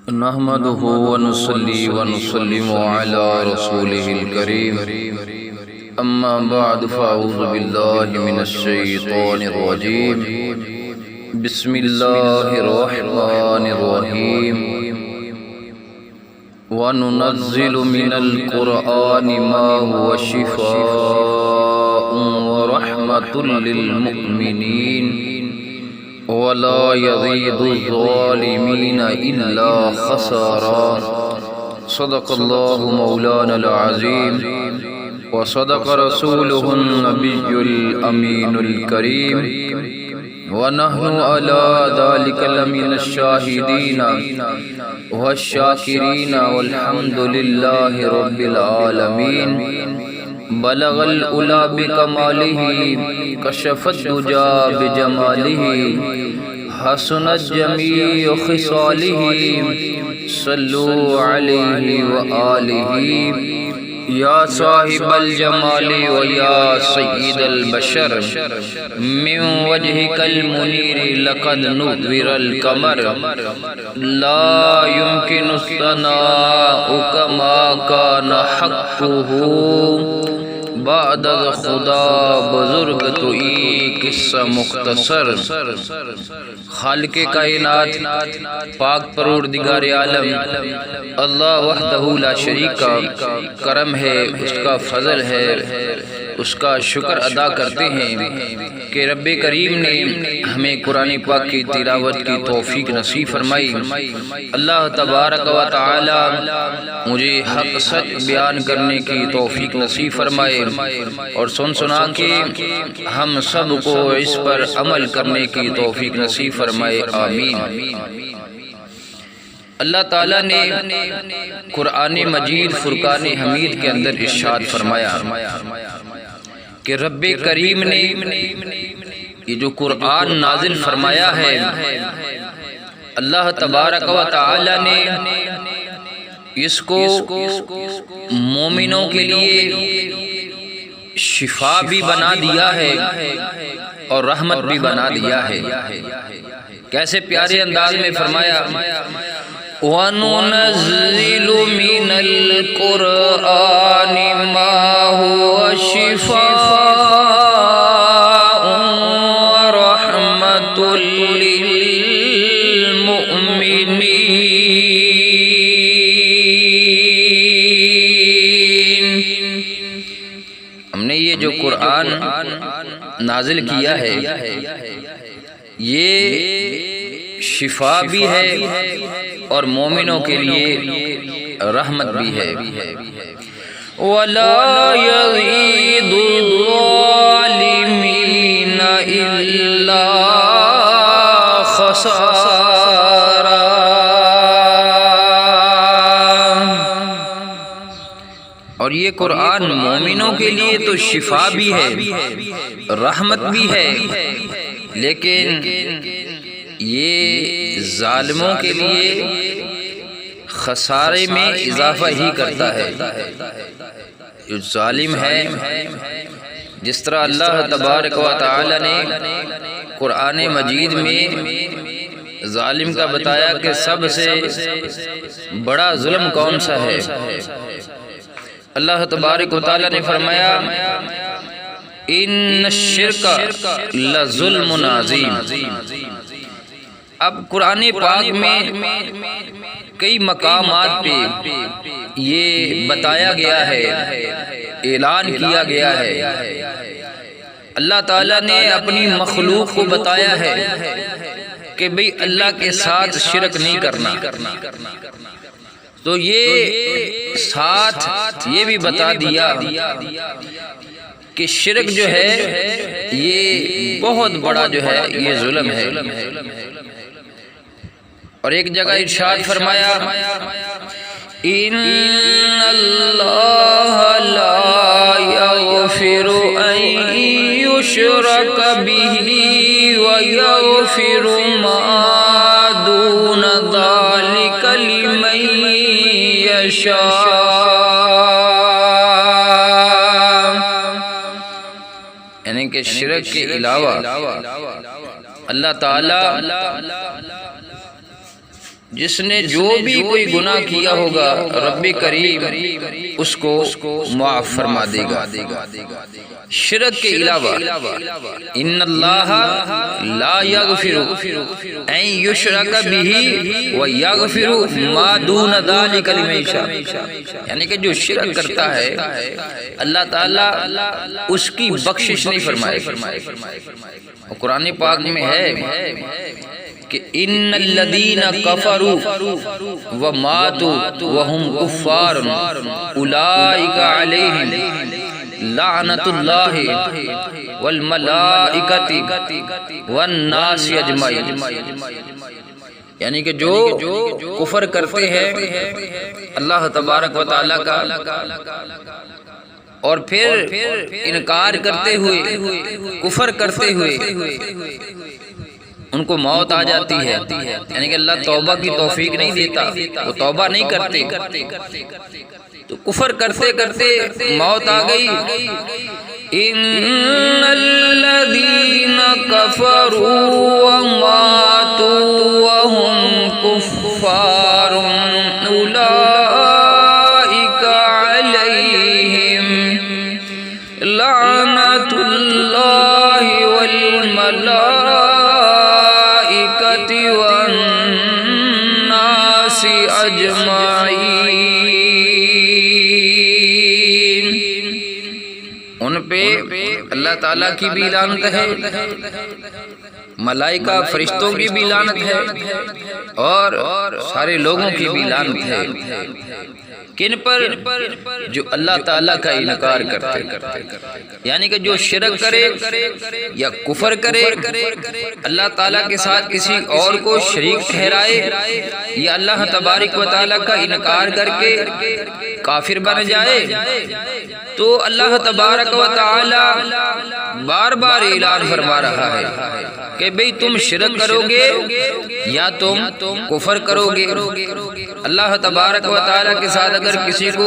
نحمده ونصلي ونسلم على رسوله الكريم أما بعد فأعوذ بالله من الشيطان الرجيم بسم الله الرحمن الرحيم وننزل من القرآن ما هو شفاء ورحمة للمؤمنين ولا يزيد الظالمين إلا خسارا صدق الله مولانا العظيم وصدق رسوله النبي الأمين الكريم ونحن على ذلك لمن الشاهدين والشاكرين والحمد لله رب العالمين بلغ العلا بکمالہ کشف الدجى بجمالہ حسنت جمیع خصالہ صلوا علیہ وآلہ یا صاحب الجمال و یا سید البشر من وجهك المنیر لقد نور القمر لا يمكن الثناء كما كان حقه بعد خدا بزرگ تو ایک قصہ مختصر۔ خالق کائنات پاک پروردگار عالم اللہ وحدہ لا شریک کا کرم ہے، اس کا فضل ہے، اس کا شکر ادا کرتے ہیں کہ رب کریم نے ہمیں قرآن پاک کی تلاوت کی توفیق نصیب فرمائی۔ اللہ تبارک و تعالی مجھے حق سچ بیان کرنے کی توفیق نصیب فرمائے اور سنا کے ہم سب کو اس پر عمل کرنے کی توفیق نصیب فرمائے، آمین۔ اللہ تعالیٰ نے قرآن مجید فرقان حمید کے اندر ارشاد فرمایا کہ رب کریم نے یہ جو قرآن نازل فرمایا ہے، اللہ تبارک و تعالی نے اس کو مومنوں کے لیے شفا بھی بنا دیا ہے اور رحمت بھی بنا دیا ہے۔ کیسے پیارے انداز میں فرمایا، وَنُنَزِّلُ مِنَ الْقُرْآنِ مَا هُوَ شِفَاءٌ وَرَحْمَةٌ لِّلْمُؤْمِنِينَ۔ ہم نے یہ جو قرآن نازل کیا ہے یہ شفا بھی ہے اور مومنوں کے لیے رحمت بھی ہے۔ وَلَا يَزِيدُ الظَّالِمِينَ إِلَّا خَسَارًا۔ اور یہ قرآن مومنوں کے لیے تو شفا بھی ہے، رحمت بھی ہے، لیکن یہ ظالموں کے لیے خسارے میں اضافہ ہی کرتا ہے۔ جو ظالم ہے، جس طرح اللہ تبارک و تعالی نے قرآن مجید میں ظالم کا بتایا کہ سب سے بڑا ظلم کون سا ہے، اللہ تبارک و تعالی نے فرمایا ان الشرک لظلم عظیم۔ اب قرآن پاک میں کئی مقامات پہ یہ بتایا گیا ہے، اعلان کیا گیا ہے، اللہ تعالیٰ نے اپنی مخلوق کو بتایا ہے کہ بھئی اللہ کے ساتھ شرک نہیں کرنا، تو یہ ساتھ یہ بھی بتا دیا کہ شرک جو ہے یہ بہت بڑا جو ہے یہ ظلم ہے۔ اور ایک جگہ ارشاد فرمایا ان اللہ لا یغفر ان یشرک بہ ویغفر ما دون ذلک لمن یشاء۔ یعنی کہ شرک کے علاوہ اللہ تعالی جس نے جو بھی کوئی گناہ کیا ہوگا رب کریم اس کو معاف فرما دے گا۔ شرک کے علاوہ ان اللہ لا یغفر ان یشرک بہ ویغفر ما دون ذلک لمن یشاء، یعنی کہ جو شرک کرتا ہے اللہ تعالیٰ اس کی بخشش نہیں فرمائے گا۔ قرآن پاک میں ہے کہ ان الذین کفروا وماتوا وهم کفار اولئک علیہم لعنت اللہ والملائکۃ والناس اجمعین، یعنی کہ جو کفر کرتے ہیں اللہ تبارک و تعالیٰ کا اور پھر انکار کرتے ہوئے کفر کرتے ہوئے ان کو موت آ جاتی ہے، یعنی کہ اللہ توبہ کی توفیق نہیں دیتا، وہ توبہ نہیں کرتے، تو کفر کرتے کرتے موت آ گئی۔ ان الذین کفروا وماتوا وهم کفار اولئک علیہم لعنت اللہ والملائکۃ والناس اجمعین، ان پہ اللہ تعالیٰ کی بھی لعنت ہے، ملائکہ فرشتوں کی بھی لعنت ہے، اور سارے لوگوں کی بھی لعنت ہے۔ کن پر؟ جو اللہ تعالیٰ کا انکار کرتے، یعنی کہ جو شرک کرے یا کفر کرے، اللہ تعالیٰ کے ساتھ کسی اور کو شریک ٹھہرائے یا اللہ تبارک و تعالیٰ کا انکار کر کے کافر بن جائے، تو اللہ تبارک و تعالیٰ بار بار اعلان فرما رہا ہے کہ بھئی تم شرک کرو گے یا تم کفر کرو گے، اللہ تبارک و تعالیٰ کے ساتھ اگر کسی کو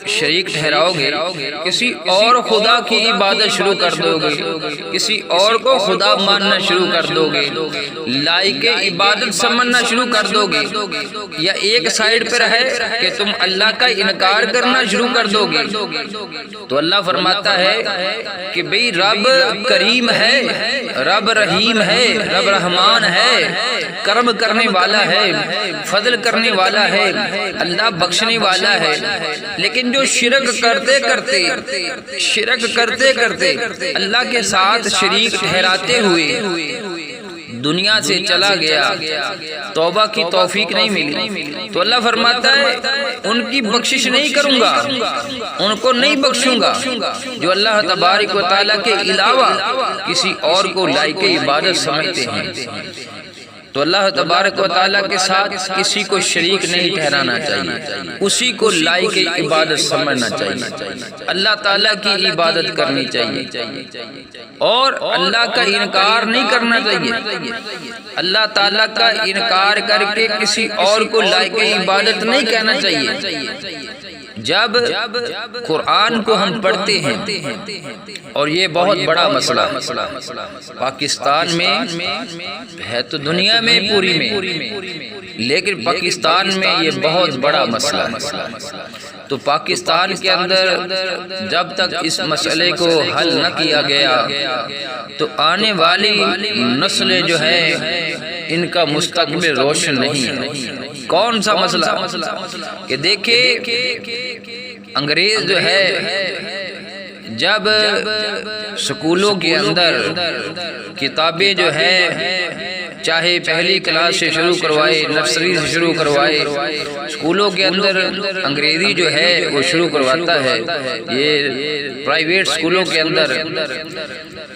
شریک ٹھہراؤ گے، کسی اور خدا کی عبادت شروع کر دو گے، کسی اور کو خدا ماننا شروع کر دو گے، لائق عبادت سمجھنا شروع کر دو گے، یا ایک سائیڈ پر ہے کہ تم اللہ کا انکار کرنا شروع کر دو گے، تو اللہ فرماتا ہے کہ بھئی رب کریم ہے، رب رحیم ہے، رب رحمان ہے، کرم کرنے والا ہے، فضل کرنے والا ہے، اللہ بخشنے والا ہے، لیکن جو شرک کرتے کرتے اللہ کے ساتھ شریک ٹھہراتے ہوئے دنیا سے چلا گیا، توبہ کی توفیق نہیں ملی، تو اللہ فرماتا ہے ان کی بخشش نہیں کروں گا، ان کو نہیں بخشوں گا جو اللہ تبارک و تعالیٰ کے علاوہ کسی اور کو لائق عبادت سمجھتے ہیں۔ تو اللہ تبارک و تعالیٰ کے ساتھ کسی کو شریک نہیں ٹھہرانا چاہیے، اسی کو لائق عبادت سمجھنا چاہیے، اللہ تعالیٰ کی عبادت کرنی چاہیے، اور اللہ کا انکار نہیں کرنا چاہیے، اللہ تعالیٰ کا انکار کر کے کسی اور کو لائق عبادت نہیں کہنا چاہیے۔ جب قرآن کو ہم پڑھتے ہیں، اور یہ بہت بڑا مسئلہ پاکستان میں ہے، تو دنیا میں پوری میں، لیکن پاکستان میں یہ بہت بڑا مسئلہ ہے، تو پاکستان کے اندر جب تک اس مسئلے کو حل نہ کیا گیا تو آنے والی نسلیں جو ہے ان کا مستقبل روشن نہیں ہے۔ کون سا مسئلہ؟ کہ دیکھیں انگریز جو ہے جب سکولوں کے اندر کتابیں جو ہے چاہے پہلی کلاس سے شروع کروائے، نرسری سے شروع کروائے، اسکولوں کے اندر انگریزی جو ہے وہ شروع کرواتا ہے، یہ پرائیویٹ اسکولوں کے اندر،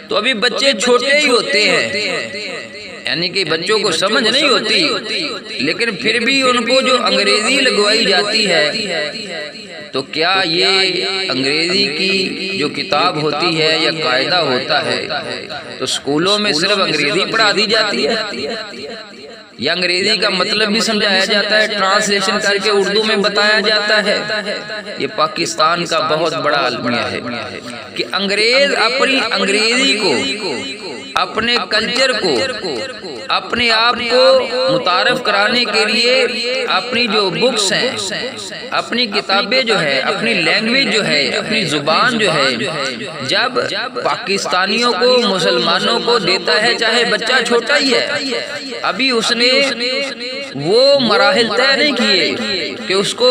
تو ابھی بچے چھوٹے ہی ہوتے ہیں، یعنی کہ بچوں کو سمجھ نہیں ہوتی، لیکن پھر بھی ان کو جو انگریزی لگوائی جاتی ہے، تو کیا یہ انگریزی کی جو کتاب ہوتی ہے یا قاعدہ ہوتا ہے تو اسکولوں میں صرف انگریزی پڑھا دی جاتی ہے، یا انگریزی کا مطلب بھی سمجھایا جاتا ہے، ٹرانسلیشن کر کے اردو میں بتایا جاتا ہے؟ یہ پاکستان کا بہت بڑا المیہ ہے کہ انگریز اپنی انگریزی کو، اپنے کلچر کو اپنے آپ کو متعارف کرانے کے لیے اپنی جو بکس ہیں، اپنی کتابیں جو ہے، اپنی لینگویج جو ہے، اپنی زبان جو ہے، جب پاکستانیوں کو، مسلمانوں کو دیتا ہے، چاہے بچہ چھوٹا ہی ہے، ابھی اس نے وہ مراحل طے نہیں کیے کہ اس کو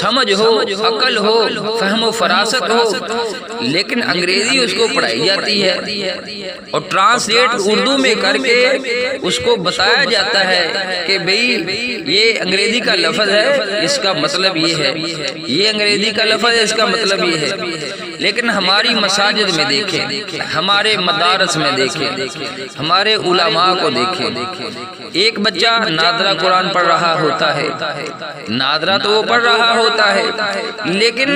سمجھ ہو، عقل ہو، فہم و فراست ہو، لیکن انگریزی اس کو پڑھائی جاتی ہے اور ٹرانسلیٹ اردو میں کر کے اس کو بتایا جاتا ہے کہ بھئی یہ انگریزی کا لفظ ہے، اس کا مطلب یہ ہے، یہ انگریزی کا لفظ ہے، اس کا مطلب یہ ہے۔ لیکن ہماری مساجد میں دیکھیں، ہمارے مدارس میں دیکھیں، ہمارے علماء کو دیکھیں، ایک بچہ نادرہ قرآن پڑھ رہا ہوتا ہے، نادرہ تو وہ پڑھ رہا ہوتا ہے، لیکن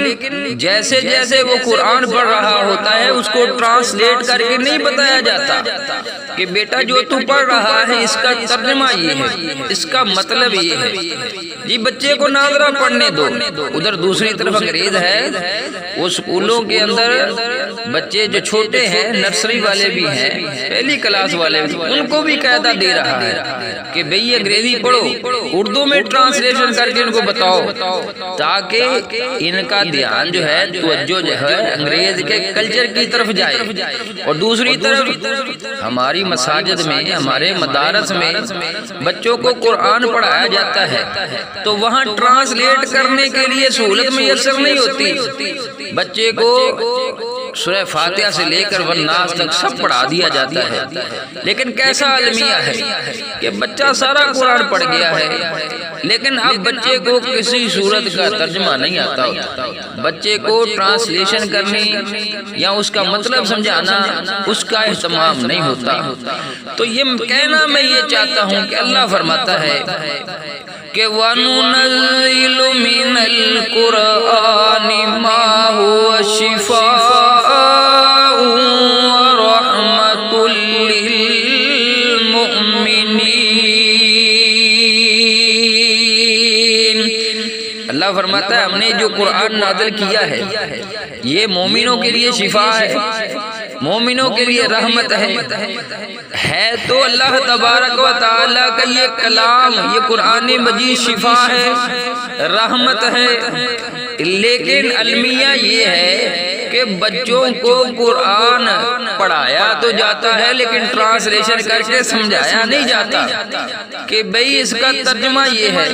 جیسے جیسے وہ قرآن پڑھ رہا ہوتا ہے اس کو ٹرانسلیٹ کر کے نہیں بتایا جاتا کہ بیٹا جو تو پڑھ رہا ہے اس کا ترجمہ یہ ہے، اس کا مطلب یہ ہے۔ جی بچے کو نادرہ پڑھنے دو، ادھر دوسری طرف انگریز ہے، وہ اسکولوں کے اندر بچے جو چھوٹے ہیں، نرسری والے بھی ہیں، پہلی کلاس والے بھی، ان کو بھی قاعدہ دے رہا ہے کہ بھئی انگریزی پڑھو، اردو میں ٹرانسلیشن کر کے ان کو بتاؤ، تاکہ ان کا دھیان جو ہے، توجہ جو ہے انگریز کے کلچر کی طرف جائے۔ اور دوسری طرف ہماری مساجد میں، ہمارے مدارس میں بچوں کو قرآن پڑھایا جاتا ہے تو وہاں ٹرانسلیٹ کرنے کے لیے سہولت میسر نہیں ہوتی، بچے کو سورہ فاتحہ سے لے کر والناس تک سب پڑھا دیا جاتا ہے، لیکن کیسا المیہ ہے کہ بچہ سارا قرآن پڑھ گیا ہے، لیکن اب بچے کو کسی صورت کا ترجمہ نہیں آتا ہوتا، بچے کو ٹرانسلیشن کرنی یا اس کا مطلب سمجھانا اس کا اہتمام نہیں ہوتا۔ تو یہ کہنا میں یہ چاہتا ہوں کہ اللہ فرماتا ہے کہ وَنُنَزِّلُ مِنَ الْقُرْآنِ مَا هُوَ شِفَاءٌ وَرَحْمَةٌ لِّلْمُؤْمِنِينَ۔ اللہ فرماتا ہے ہم نے جو قرآن نازل کیا ہے یہ مومنوں کے لیے شفا ہے، مومنوں کے لیے رحمت ہے تو اللہ تبارک و تعالیٰ کا یہ کلام، یہ قرآن مجید شفا ہے، رحمت ہے، لیکن المیہ یہ ہے کہ بچوں کو قرآن پڑھایا تو جاتا ہے لیکن ٹرانسلیشن کر کے سمجھایا نہیں جاتا کہ بھئی اس کا ترجمہ یہ ہے،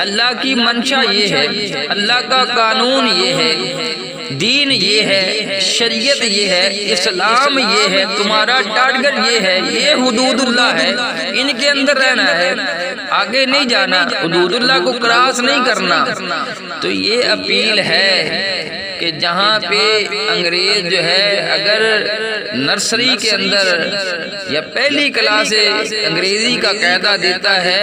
اللہ کی منشا یہ ہے، اللہ کا قانون یہ ہے، دین یہ ہے، شریعت یہ ہے، اسلام یہ ہے، تمہارا ٹارگٹ یہ ہے، یہ حدود اللہ ہے، ان کے اندر رہنا ہے، آگے نہیں جانا، حدود اللہ کو کراس نہیں کرنا۔ تو یہ اپیل ہے کہ جہاں پہ انگریز جو ہے اگر نرسری کے اندر یا پہلی کلاس سے انگریزی کا قاعدہ دیتا ہے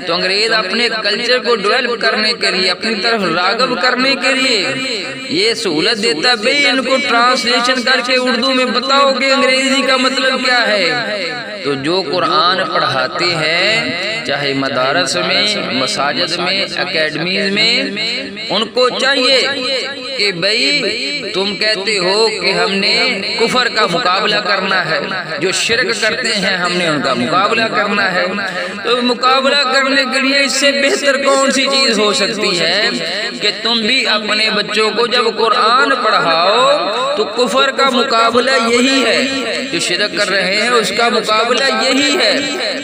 تو انگریز اپنے کلچر کو ڈیولپ کرنے کے لیے، اپنی طرف راغب کرنے کے لیے یہ سہولت دیتا ہے بھئی ان کو ٹرانسلیشن کر کے اردو میں بتاؤ کہ انگریزی کا مطلب کیا ہے۔ تو جو قرآن پڑھاتے ہیں چاہے مدارس میں، مساجد میں، اکیڈمیز میں، ان کو چاہیے کہ بھئی تم کہتے ہو کہ ہم نے کفر کا مقابلہ کرنا ہے، جو شرک کرتے ہیں ہم نے ان کا مقابلہ کرنا ہے، تو مقابلہ کرنے کے لیے اس سے بہتر کون سی چیز ہو سکتی ہے کہ تم بھی اپنے بچوں کو جب قرآن پڑھاؤ تو کفر کا مقابلہ یہی ہے، جو شرک کر رہے ہیں اس کا مقابلہ یہی ہے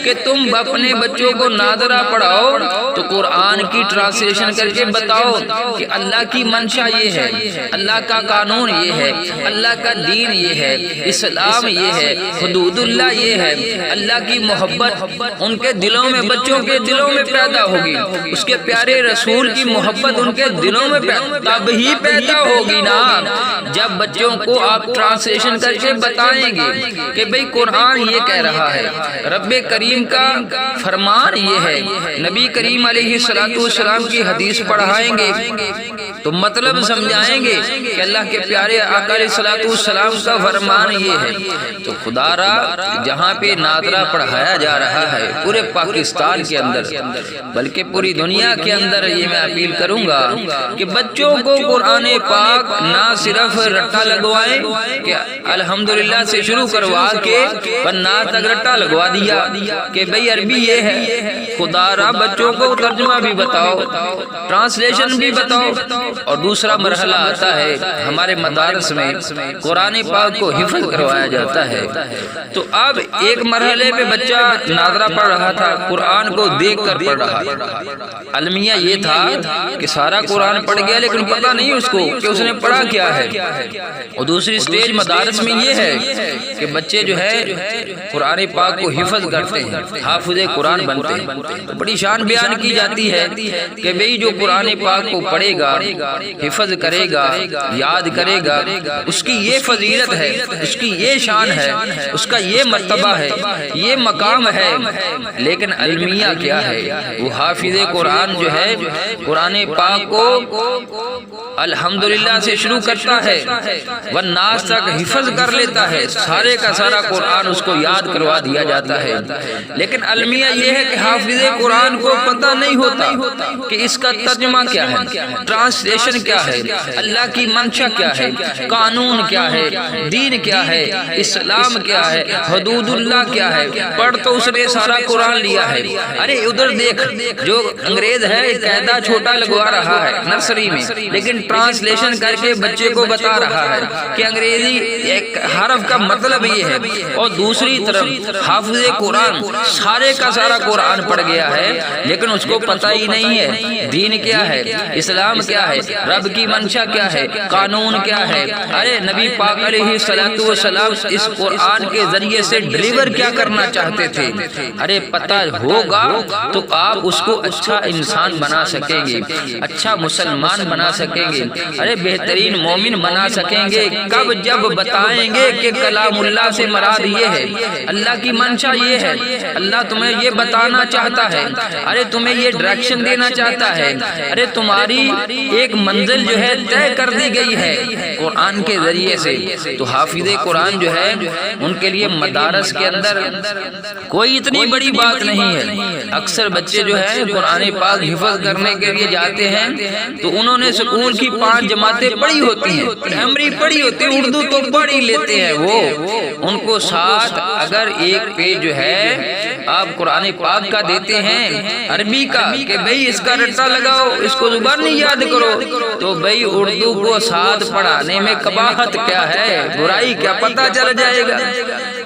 کہ تم اپنے بچوں کو نادرہ پڑھاؤ تو قرآن کی ٹرانسلیشن کر کے بتاؤ کہ اللہ کی منشا یہ ہے، اللہ کا قانون یہ ہے، اللہ کا دین یہ ہے، اسلام یہ ہے، حدود اللہ یہ ہے، اللہ کی محبت ان کے دلوں میں، بچوں کے دلوں میں پیدا ہوگی، اس کے پیارے رسول کی محبت ان کے دلوں میں تب ہی پیدا ہوگی نا جب بچوں کو آپ ٹرانسلیشن کر کے بتائیں گے کہ بھئی قرآن یہ کہہ رہا ہے، رب کریم کا فرمان یہ ہے، نبی کریم علیہ الصلوۃ والسلام کی حدیث پڑھائیں گے تو مطلب سمجھیں سمجھائیں گے کہ اللہ کے پیارے آقا علیہ الصلوۃ والسلام کا فرمان یہ ہے۔ تو خدا را جہاں پہ ناظرہ پڑھایا جا رہا ہے پورے پاکستان کے اندر بلکہ پوری دنیا کے اندر، یہ میں اپیل کروں گا کہ بچوں کو قرآن پاک نہ صرف رٹا لگوائیں کہ الحمدللہ سے شروع کروا کے پنہ تک رٹا لگوا دیا کہ بھئی عربی یہ ہے، خدا را بچوں کو ترجمہ بھی بتاؤ، ٹرانسلیشن بھی بتاؤ۔ اور دوسرا مرحلہ آتا ہے ہمارے مدارس میں قرآن پاک کو حفظ کروایا جاتا ہے۔ تو اب ایک مرحلے پہ بچہ ناظرہ پڑھ رہا تھا، قرآن کو دیکھ کر پڑھ رہا تھا۔ المیہ یہ تھا کہ سارا قرآن پڑھ گیا لیکن پتہ نہیں اس کو کہ اس نے پڑھا کیا ہے۔ اور دوسری سٹیج مدارس میں یہ ہے کہ بچے جو ہے قرآن پاک کو حفظ کرتے ہیں، حافظ قرآن بنتے ہیں۔ تو بڑی شان بیان کی جاتی ہے کہ بھئی جو قرآن پاک کو پڑھے گا، حفظ کرے گا، یاد کرے گا، اس کی یہ فضیلت ہے، اس کی یہ شان ہے، اس کا یہ مرتبہ ہے، یہ مقام ہے۔ لیکن المیہ کیا ہے؟ وہ حافظ قرآن جو ہے قرآن پاک کو الحمدللہ سے شروع کرتا ہے والناس تک حفظ کر لیتا ہے، سارے کا سارا قرآن اس کو یاد کروا دیا جاتا ہے۔ لیکن المیہ یہ ہے کہ حافظ قرآن کو پتہ نہیں ہوتا کہ اس کا ترجمہ کیا ہے، ٹرانسلیشن کیا ہے، اللہ کی منشا کیا ہے، قانون کیا ہے، دین کیا ہے، اسلام کیا ہے، حدود اللہ کیا ہے۔ پڑھ تو اس نے سارا قرآن لیا ہے، ارے ادھر دیکھ جو انگریز ہے قاعدہ چھوٹا لگوا رہا ہے نرسری میں، لیکن ٹرانسلیشن کر کے بچے کو بتا رہا ہے کہ انگریزی ایک حرف کا مطلب یہ ہے۔ اور دوسری طرف حافظ قرآن سارے کا سارا قرآن پڑھ گیا ہے لیکن اس کو پتہ ہی نہیں ہے دین کیا ہے، اسلام کیا ہے، رب کی منشا کیا ہے، قانون کیا ہے۔ ارے نبی پاک علیہ الصلوۃ والسلام اس قرآن کے ذریعے سے ڈیلیور کیا کرنا چاہتے تھے، ارے پتہ ہوگا تو آپ اس کو اچھا انسان بنا سکیں گے، اچھا مسلمان بنا سکیں گے، ارے بہترین مومن بنا سکیں گے کب؟ جب بتائیں گے کہ کلام اللہ سے مراد یہ ہے، اللہ کی منشا یہ ہے، اللہ تمہیں یہ بتانا چاہتا ہے، ارے تمہیں یہ ڈائریکشن دینا چاہتا ہے، ارے تمہاری ایک منزل جو ہے طے کر دی گئی ہے قرآن کے ذریعے سے۔ تو حافظ قرآن جو ہے ان کے لیے مدارس کے اندر کوئی اتنی بڑی بات نہیں ہے۔ اکثر بچے جو ہے قرآن پاک حفظ کرنے کے لیے جاتے ہیں تو انہوں نے سکول کی 5 جماعتیں پڑھی ہوتی ہیں، پرائمری پڑھی ہوتی ہے، اردو تو پڑھ ہی لیتے ہیں وہ، ان کو ساتھ اگر ایک پیج جو ہے آپ قرآن پاک کا دیتے ہیں عربی کا کہ بھئی اس کا رٹا لگاؤ، اس کو زبان نہیں یاد کرو، تو بھئی اردو کو ساتھ پڑھانے میں قباحت کیا ہے، برائی کیا پتہ چل جائے گا۔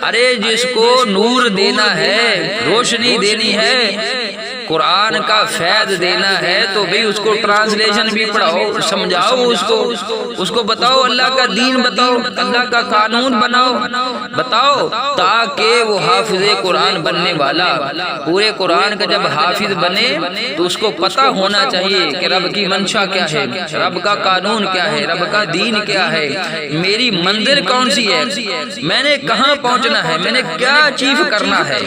ارے جس کو نور دینا ہے، روشنی دینی ہے، قرآن کا فیض دینا ہے تو بھی اس کو ٹرانسلیشن بھی پڑھاؤ، سمجھاؤ اس کو بتاؤ، اللہ کا دین بتاؤ، اللہ کا قانون بتاؤ تاکہ وہ حافظ قرآن بننے والا پورے قرآن کا جب حافظ بنے تو اس کو پتہ ہونا چاہیے کہ رب کی منشا کیا ہے، رب کا قانون کیا ہے، رب کا دین کیا ہے، میری منزل کون سی ہے، میں نے کہاں پہنچنا ہے، میں نے کیا اچیو کرنا ہے۔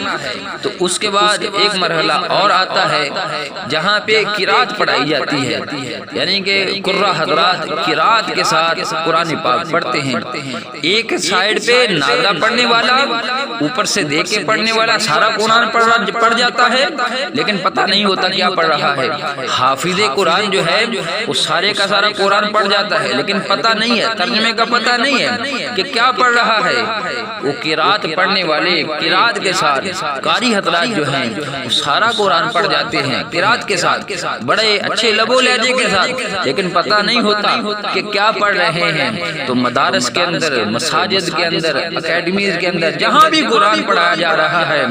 تو اس کے بعد ایک مرحلہ اور آتا ہے جہاں پہ قرات پڑھائی جاتی ہے، یعنی کہ قرہ حضرات قرات کے ساتھ قرآن پاک پڑھتے ہیں۔ ایک سائیڈ پہ ناظرہ پڑھنے والا، اوپر سے دیکھ کے پڑھنے والا سارا قرآن پڑھ جاتا ہے لیکن پتہ نہیں ہوتا کیا پڑھ رہا ہے۔ حافظ قرآن جو ہے وہ سارے کا سارا قرآن پڑھ جاتا ہے لیکن پتہ نہیں ہے، ترجمے کا پتہ نہیں ہے کہ کیا پڑھ رہا ہے۔ وہ قرات پڑھنے والے قرات کے ساتھ قاری حضرات جو ہیں وہ سارا قرآن پڑھ جاتے ہیں قرات کے ساتھ، بڑے اچھے لب و لہجے کے ساتھ، لیکن پتہ نہیں ہوتا کہ کیا پڑھ رہے ہیں۔ تو مدارس کے اندر، مساجد کے اندر، اکیڈمیز کے اندر جہاں بھی قرآن پڑھایا جا رہا ہے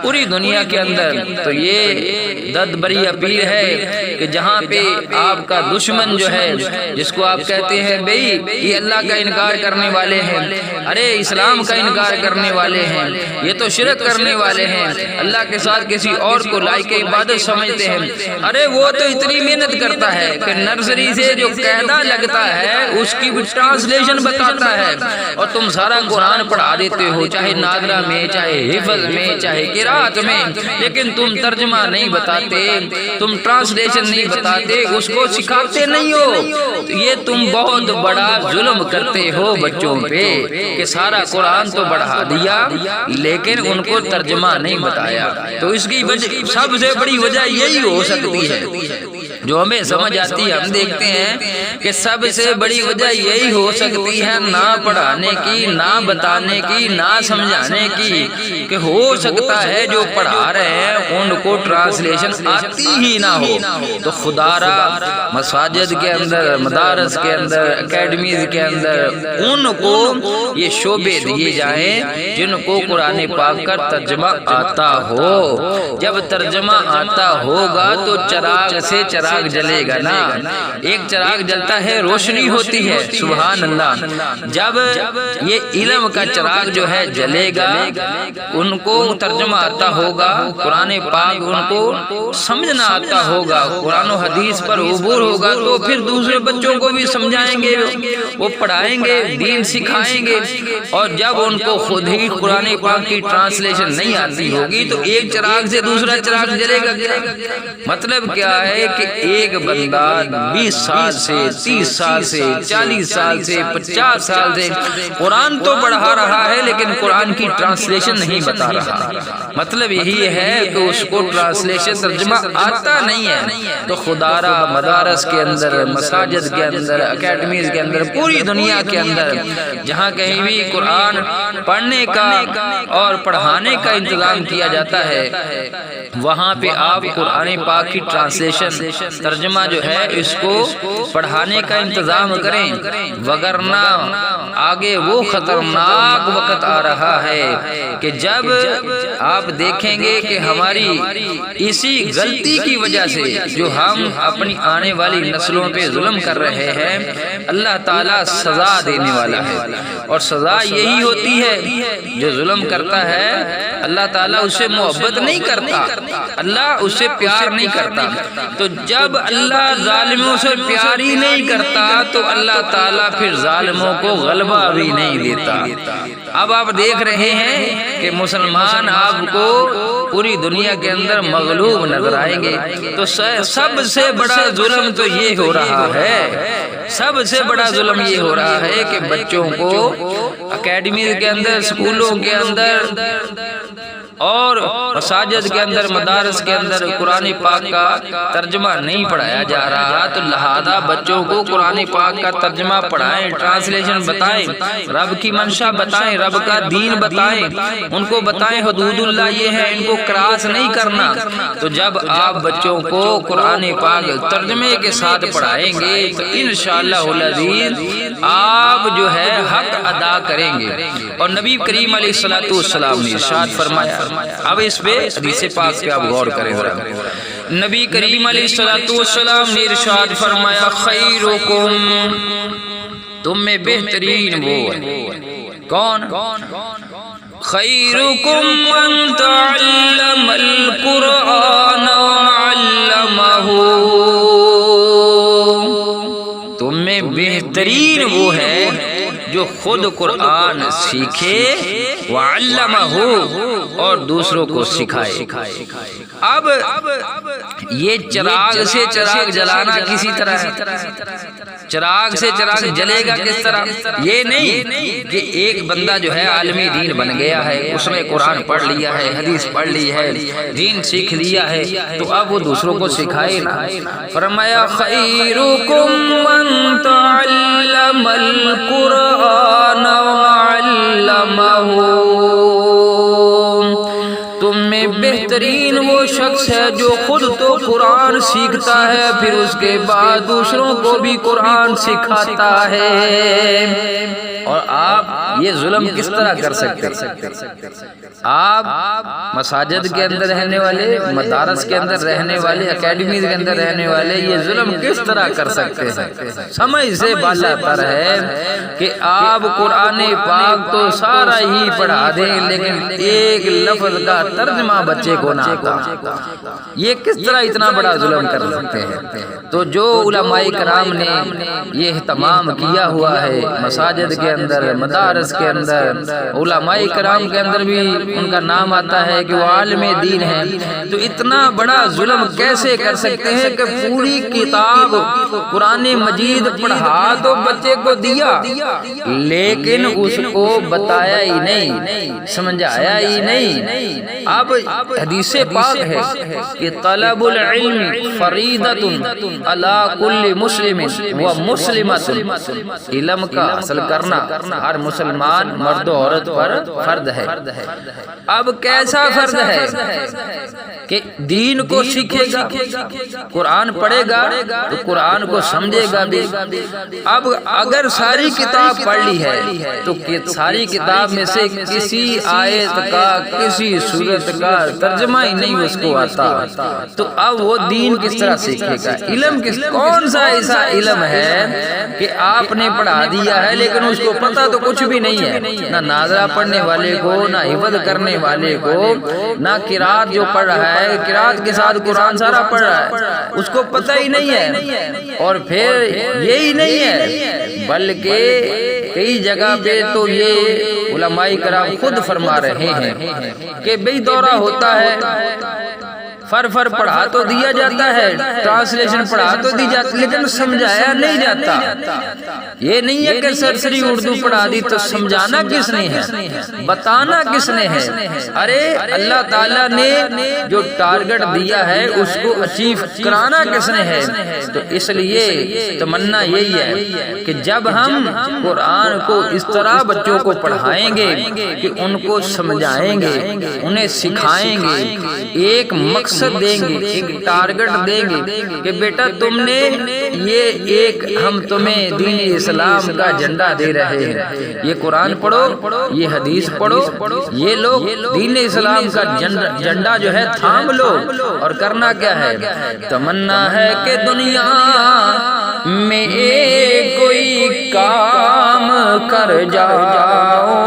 پوری دنیا کے اندر، تو یہ دد بری اپیل ہے کہ جہاں پہ آپ کا دشمن جو ہے جس کو آپ کہتے ہیں بھئی یہ اللہ کا انکار کرنے والے ہیں، ارے اسلام کا انکار کرنے والے ہیں، یہ تو شرک کرنے والے ہیں، اللہ کے ساتھ کسی اور کو لائق عبادت سمجھتے ہیں، ارے وہ تو اتنی محنت کرتا ہے کہ نرسری سے جو قاعدہ لگتا ہے اس کی بھی ٹرانسلیشن بتاتا ہے، اور تم سارا قرآن پڑھا دیتے ہو، چاہے نادرہ میں، چاہے حفظ میں، چاہے قرات میں، لیکن تم ترجمہ نہیں بتاتے، تم ٹرانسلیشن نہیں بتاتے، اس کو سکھاتے نہیں ہو۔ یہ تم بہت بڑا ظلم کرتے ہو بچوں پہ کہ سارا قرآن تو پڑھا دیا لیکن ان کو ترجمہ نہیں بتایا۔ تو اس کی سب سے بڑی وجہ یہی ہو سکتی ہے جو ہمیں سمجھ آتی ہے، ہم دیکھتے ہیں کہ سب سے بڑی وجہ یہی ہو سکتی ہے نہ پڑھانے کی، نہ بتانے کی، نہ سمجھانے کی، کہ ہو سکتا ہے جو پڑھا رہے ہیں ان کو ٹرانسلیشن آتی ہی نہ ہو۔ تو خدا را مساجد کے اندر، مدارس کے اندر، اکیڈمیز کے اندر ان کو یہ شعبے دیے جائیں جن کو قرآن پاک کا ترجمہ آتا ہو۔ جب ترجمہ آتا ہوگا تو چراغ سے چراغ جلے گا نا، ایک چراغ جلتا ہے روشنی ہوتی ہے، سبحان اللہ۔ جب یہ علم کا چراغ جو ہے جلے گا، ان کو ترجمہ آتا ہوگا، قرآن پاک ان کو سمجھنا آتا ہوگا، قرآن و حدیث پر عبور ہوگا، تو پھر دوسرے بچوں کو بھی سمجھائیں گے، وہ پڑھائیں گے، دین سکھائیں گے۔ اور جب ان کو خود ہی قرآن پاک کی ٹرانسلیشن نہیں آتی ہوگی تو ایک چراغ سے دوسرا چراغ جلے گا کیا؟ مطلب کیا ہے کہ ایک بندہ 20 سال سے، 30 سال سے، 40 سال سے، 50 سال سے قرآن تو پڑھا رہا ہے لیکن قرآن کی ٹرانسلیشن نہیں بتا رہا۔ مطلب یہی ہے کہ اس کو ٹرانسلیشن ترجمہ آتا نہیں ہے۔ تو خدا را مدارس کے اندر، مساجد کے اندر، اکیڈمیز کے اندر، پوری دنیا کے اندر جہاں کہیں بھی قرآن پڑھنے کا اور پڑھانے کا انتظام کیا جاتا ہے، وہاں پہ آپ قرآن پاک کی ٹرانسلیشن، ترجمہ جو ہے اس کو پڑھانے کا انتظام کریں، وگرنہ آگے وہ خطرناک وقت آ رہا ہے کہ جب آپ دیکھیں گے کہ ہماری اسی غلطی کی وجہ سے جو ہم اپنی آنے والی نسلوں پہ ظلم کر رہے ہیں، اللہ تعالیٰ سزا دینے والا ہے۔ اور سزا یہی ہوتی ہے جو ظلم کرتا ہے اللہ تعالیٰ اس سے محبت نہیں کرتا، اللہ اس سے پیار نہیں کرتا۔ تو جب اللہ ظالموں سے پیار ہی نہیں کرتا تو اللہ تعالیٰ پھر ظالموں کو غلبہ بھی نہیں دیتا۔ اب آپ دیکھ رہے ہیں کہ مسلمان آپ کو پوری دنیا کے اندر مغلوب نظر آئیں گے۔ تو سب سے بڑا ظلم تو یہ ہو رہا ہے، سب سے بڑا ظلم یہ ہو رہا ہے کہ بچوں کو اکیڈمیز کے اندر، اسکولوں کے اندر اور مساجد کے اندر، مدارس کے اندر قرآن پاک کا ترجمہ نہیں پڑھایا جا رہا۔ تو لہذا بچوں کو قرآن پاک کا ترجمہ پڑھائیں، ٹرانسلیشن بتائیں، رب کی منشا بتائیں، رب کا دین بتائیں، ان کو بتائیں حدود اللہ یہ ہے، ان کو کراس نہیں کرنا۔ تو جب آپ بچوں کو قرآن پاک ترجمے کے ساتھ پڑھائیں گے تو انشاءاللہ العزیز آپ جو ہے حق ادا کریں گے۔ اور نبی کریم علیہ الصلوۃ والسلام نے ارشاد فرمایا، اب اس پہ حدیث پاک پہ آپ غور کریں ذرا۔ نبی کریم علیہ الصلوۃ والسلام نے ارشاد فرمایا، خیرکم، تم میں بہترین وہ ہے کون؟ خیرکم من تعلم القرآن وعلمہ، تم میں بہترین وہ ہے جو خود قرآن سیکھے، وعلمہ، اور دوسروں کو سکھائے۔ اب یہ چراغ سے چراغ جلانا کسی طرح ہے، چراغ سے چراغ جلے گا کس طرح؟ یہ نہیں کہ ایک بندہ جو ہے عالمی دین بن گیا ہے، اس نے قرآن پڑھ لیا ہے، حدیث پڑھ لی ہے، دین سیکھ لیا ہے، تو اب وہ دوسروں کو سکھائے نا۔ فرمایا، خیرکم من تعلم القرآن وعلمہ، تم میں بہترین وہ شخص ہے جو خود تو قرآن سیکھتا ہے، پھر اس کے بعد دوسروں کو بھی قرآن سکھاتا ہے۔ اور آپ یہ ظلم کس طرح کر سکتے ہیں؟ آپ مساجد کے اندر رہنے والے، مدارس کے اندر رہنے والے، اکیڈمیز کے اندر رہنے والے یہ ظلم کس طرح کر سکتے ہیں؟ سمجھ سے بالا تر ہے کہ آپ قرآن پاک تو سارا ہی پڑھا دیں لیکن ایک لفظ کا ترجمہ بچے کو نہ آتا یہ کس طرح اتنا بڑا ظلم کر سکتے ہیں؟ تو جو علماء کرام نے یہ اہتمام کیا ہوا ہے مساجد کے اندر، مدارس کے اندر، علماء کرام کے اندر بھی ان کا نام آتا ہے کہ وہ عالم دین ہے، تو اتنا بڑا ظلم کیسے کر سکتے ہیں کہ پوری کتاب قرآن مجید پڑھا تو بچے کو دیا، لیکن اس کو بتایا ہی نہیں، سمجھایا ہی نہیں۔ اب حدیث پاک ہے کہ طلب العلم فریضۃ علی کل مسلم و مسلمۃ، علم کا حاصل کرنا ہر مسلمان مرد و عورت پر فرض ہے۔ اب کیسا فرض ہے کہ دین کو سیکھے گا، قرآن پڑھے گا تو قرآن کو سمجھے گا بھی۔ اب اگر ساری کتاب پڑھ لی ہے تو ساری کتاب میں سے کسی آیت کا، کسی سورت کا ترجمہ ہی نہیں اس کو آتا، تو اب وہ دین کس طرح سیکھے گا؟ علم کون سا ایسا علم ہے کہ آپ نے پڑھا دیا ہے لیکن اس کو پتہ تو کچھ بھی نہیں ہے، نہ ناظرہ پڑھنے والے کو، نہ حفظ کرنے والے کو، نہ قرات جو پڑھ رہا ہے قرات کے ساتھ قرآن سارا پڑھ رہا ہے، اس کو پتہ ہی نہیں ہے۔ اور پھر یہی نہیں ہے بلکہ کئی جگہ پہ تو یہ علماء کرام خود فرما رہے ہیں کہ بھئی دورہ ہوتا ہے، فر پڑھا تو دیا جاتا ہے، ٹرانسلیشن پڑھا تو دی جاتی، لیکن سمجھایا نہیں جاتا۔ یہ نہیں ہے کہ سرسری اردو پڑھا دی تو سمجھانا کس نے ہے، بتانا کس نے ہے؟ ارے اللہ تعالیٰ نے جو ٹارگٹ دیا ہے اس کو اچیو کرانا کس نے ہے؟ تو اس لیے تمنا یہی ہے کہ جب ہم قرآن کو اس طرح بچوں کو پڑھائیں گے کہ ان کو سمجھائیں گے، انہیں سکھائیں گے، ایک مقصد دیں گے، ایک ٹارگٹ دیں گے کہ بیٹا تم نے ہم تمہیں دین اسلام کا جھنڈا دے رہے ہیں، یہ قرآن پڑھو، یہ حدیث پڑھو، یہ لوگ دین اسلام کا جھنڈا جو ہے تھام لو۔ اور کرنا کیا ہے؟ تمنا ہے کہ دنیا میں کوئی کام کر جاؤ،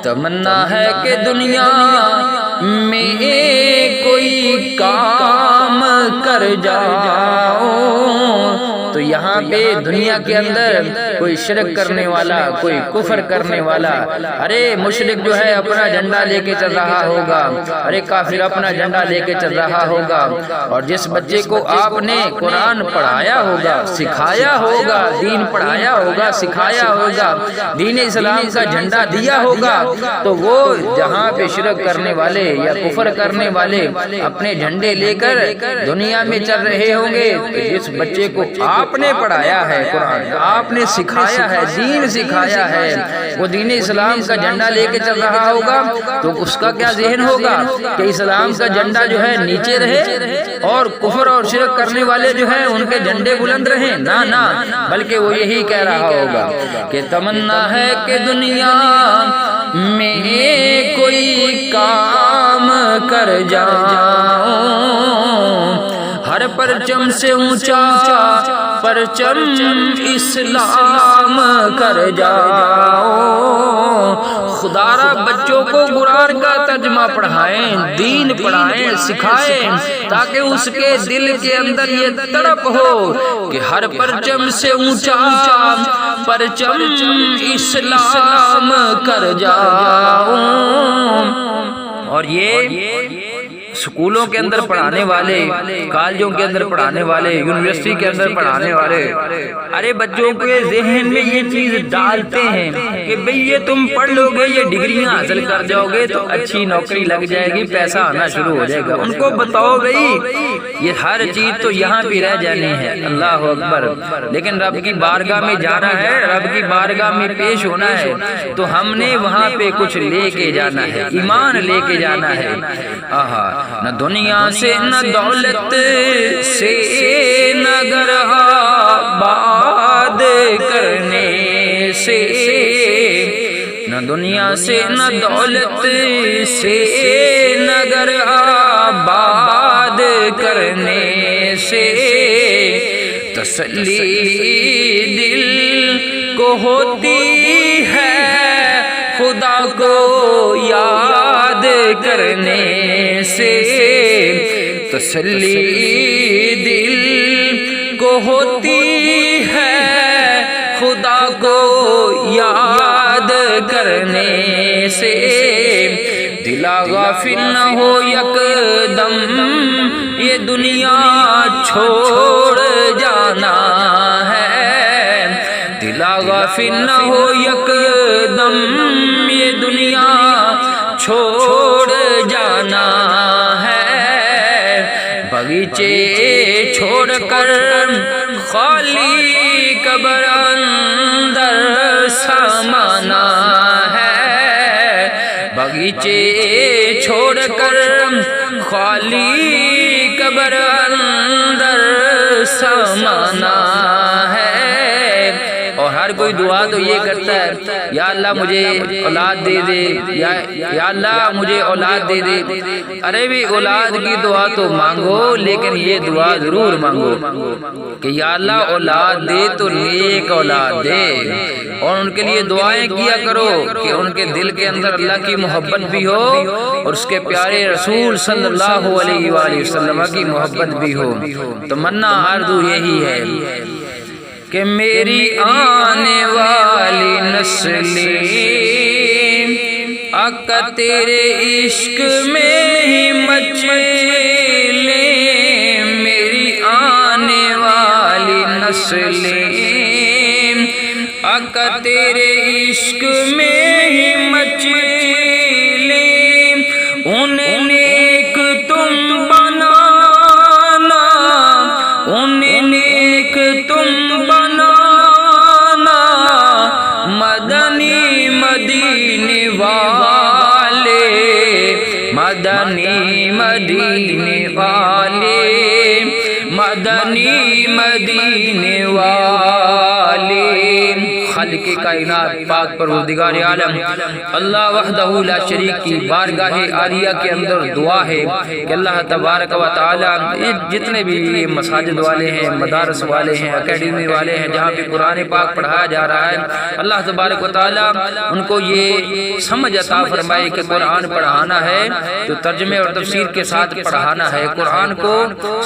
تمنا ہے کہ دنیا میں کوئی کام کر جاؤ۔ تو یہاں پہ دنیا کے اندر کوئی شرک کرنے والا، کوئی کفر کرنے والا، ارے مشرک جو ہے اپنا جھنڈا لے کے چل رہا ہوگا، ارے کافر اپنا جھنڈا لے کے چل رہا ہوگا، اور جس بچے کو آپ نے قرآن پڑھایا ہوگا، سکھایا ہوگا، دین پڑھایا ہوگا، سکھایا ہوگا، دین اسلام کا جھنڈا دیا ہوگا، تو وہ جہاں پہ شرک کرنے والے یا کفر کرنے والے اپنے جھنڈے لے کر دنیا میں چل رہے ہوں گے، تو جس بچے کو آپ نے پڑھایا ہے قرآن، آپ نے سکھایا ہے، دین سکھایا ہے، وہ دین اسلام کا جھنڈا لے کے چل رہا ہوگا، تو اس کا کیا ذہن ہوگا کہ اسلام کا جھنڈا جو ہے نیچے رہے اور کفر اور شرک کرنے والے جو ہیں ان کے جھنڈے بلند رہیں؟ نہ، بلکہ وہ یہی کہہ رہا ہوگا کہ تمنا ہے کہ دنیا میں کوئی کام کر جاؤں، ہر پرچم سے اونچا پرچم اسلام کر جاؤ۔ خدارا بچوں کو قرآن کا ترجمہ پڑھائیں، دین پڑھائیں، سکھائیں، تاکہ اس کے دل کے اندر یہ تڑپ ہو کہ ہر پرچم سے اونچا پرچم اسلام کر جاؤ۔ اور یہ سکولوں کے اندر پڑھانے والے، کالجوں کے اندر پڑھانے والے، یونیورسٹی کے اندر پڑھانے والے، ارے بچوں کے ذہن میں یہ چیز ڈالتے ہیں کہ بھئی یہ تم پڑھ لو گے، یہ ڈگریاں حاصل کر جاؤ گے تو اچھی نوکری لگ جائے گی، پیسہ آنا شروع ہو جائے گا۔ ان کو بتاؤ بھئی یہ ہر چیز تو یہاں بھی رہ جانی ہے، اللہ اکبر، لیکن رب کی بارگاہ میں جانا ہے، رب کی بارگاہ میں پیش ہونا ہے، تو ہم نے وہاں پہ کچھ لے کے جانا ہے، ایمان لے کے جانا ہے۔ نہ دنیا سے نہ دولت سے نہ گھر آباد کرنے سے، نہ دنیا سے نہ دولت سے نہ گھر آباد کرنے سے، تسلی دل کو ہوتی ہے خدا کو یاد کرنے سے تسلی دل کو ہوتی ہے، خدا کو یاد کرنے سے دلا غافل نہ ہو یک دم یہ دنیا چھوڑ جانا ہے، دلا غافل نہ ہو یک دم یہ دنیا چھوڑ جانا ہے، باغیچے چھوڑ کر خالی قبر اندر سامانا ہے، باغیچے چھوڑ کر خالی قبر اندر سامانا ہے۔ اور ہر کوئی دعا تو یہ کرتا ہے یا اللہ مجھے اولاد دے دے، یا اللہ مجھے اولاد دے دے۔ ارے بھی اولاد کی دعا تو مانگو، لیکن یہ دعا ضرور مانگو کہ یا اللہ اولاد دے تو نیک اولاد دے، اور ان کے لیے دعائیں کیا کرو کہ ان کے دل کے اندر اللہ کی محبت بھی ہو اور اس کے پیارے رسول صلی اللہ علیہ وآلہ وسلم کی محبت بھی ہو۔ تمنا آرزو یہی ہے کہ میری آنے والی نسلیں آقا تیرے عشق میں ہی مچلیں، میری آنے والی نسلیں آقا تیرے عشق میں ہی مچلیں، انہیں نیک تم بنانا، انہیں نیک تم بنانا، مدنی مدینے والے، مدنی مدینے والے، مدنی مدینے والے۔ خالق کائنات پاک پروردگار عالم اللہ وحدہ لا شریک کی بارگاہ عالیہ کے اندر دعا ہے کہ اللہ تبارک و تعالی جتنے بھی مساجد والے ہیں، مدارس والے ہیں، اکیڈمی والے ہیں، جہاں بھی قرآن پاک پڑھایا جا رہا ہے، اللہ تبارک و تعالی ان کو یہ سمجھ عطا فرمائے کہ قرآن پڑھانا ہے تو ترجمے اور تفسیر کے ساتھ پڑھانا ہے، قرآن کو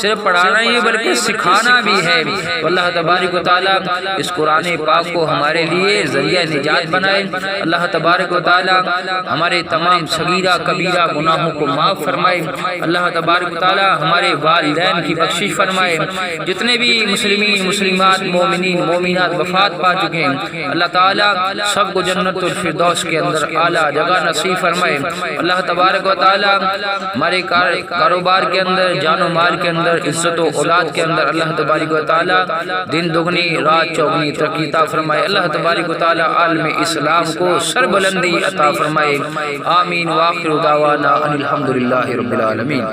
صرف پڑھانا ہی بلکہ سکھانا بھی ہے۔ اللہ تبارک و تعالی اس قرآن پاک کو ہمارے لیے ذریعہ نجات بنائے۔ اللہ تبارک و تعالی ہمارے تمام صغیرہ کبیرہ گناہوں کو معاف فرمائے۔ اللہ تبارک و تعالی ہمارے والدین کی بخشش فرمائے۔ جتنے بھی مسلمین مسلمات مومنین مومنات وفات پا چکے ہیں، اللہ تعالی سب کو جنت الفردوس کے اندر اعلیٰ جگہ نصیب فرمائے۔ اللہ تبارک و تعالی ہمارے کاروبار کے اندر، جان و مال کے اندر، عزت و اولاد کے اندر اللہ تبارک و تعالی دن دگنی رات چوگنی ترقی عطا فرمائے۔ اللہ تبارک و تعالی عالم اسلام کو سربلندی عطا فرمائے۔ آمین۔ وآخر دعوانا ان الحمدللہ رب العالمین۔